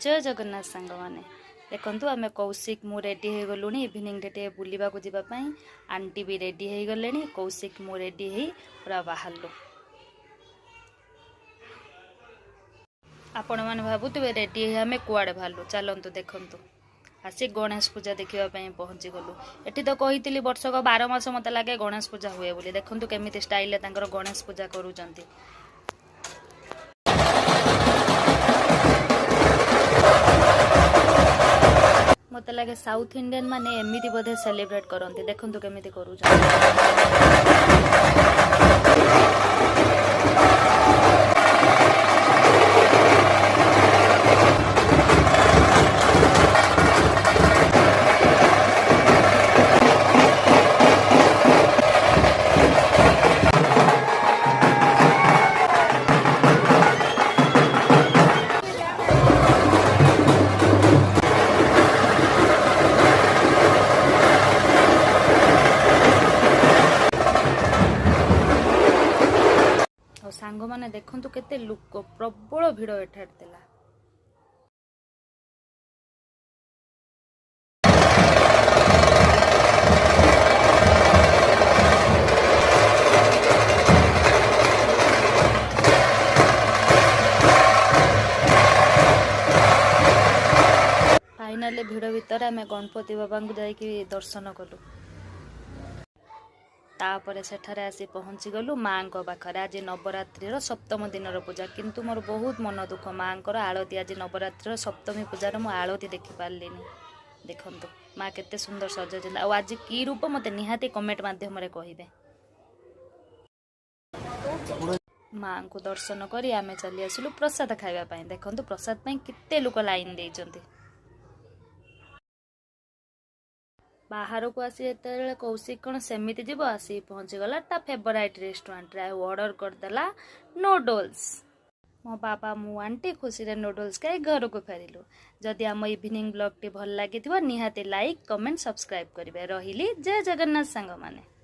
जय जगन्नाथ सांग मैंने देखु आम कौशिक मु रेडी हो गलु इवनिंग टे बुलवा जावाई आंटी भी रेडी हो गले कौशिक मु रेडी हो पूरा बाहरलु आपण मैंने भावुवे रेडी आम कुआड़े बाहरलु चलतु देखु आसी गणेश पूजा देखापी पहुँची गलु एटी तो कही वर्षक 12 मास मत लगे गणेश पूजा हुए बोली देखु केमी स्टाइल गणेश पूजा करूँ मत लगे साउथ इंडियन माने एमती बोधे सेलिब्रेट करते देखु केमी करूँ सांग माने देखंतु केते लोक प्रबल भिड़ एठार देला फाइनली भिड़ भितर आम गणपति बाबा को जाइकी दर्शन कलु तापर सेठारे आसी पहुँची गलु माँ पाखरे आज नवरात्रि सप्तम दिन पूजा किंतु मोर बहुत मन दुख माँ आलती आज नवरात्रि सप्तमी पूजार मु आलती देखी पार्ली देखंतु माँ केते सुंदर सजाइछन आ आज की रूप मते निहाती कमेंट माध्यम रे कहिबे। माँ को दर्शन करी आमे चली आसिलु प्रसाद खाइबा पई देखंतु प्रसाद पई केते लोक लाइन देइचंती बाहर को आसी एते कौशिक कौन सेमिति जीव आसी पहुँची गला ता फेवराइट रेस्टोरेंट रे ऑर्डर करदेला नूडल्स मो बाबा मु आंटी खुशी रे नूडल्स खाई घर को फेरिलु जदि आम इवनिंग ब्लॉग टी भल लागिथिबो निहाती लाइक कमेंट सब्सक्राइब करिवे रहिली जय जगन्नाथ सांग माने।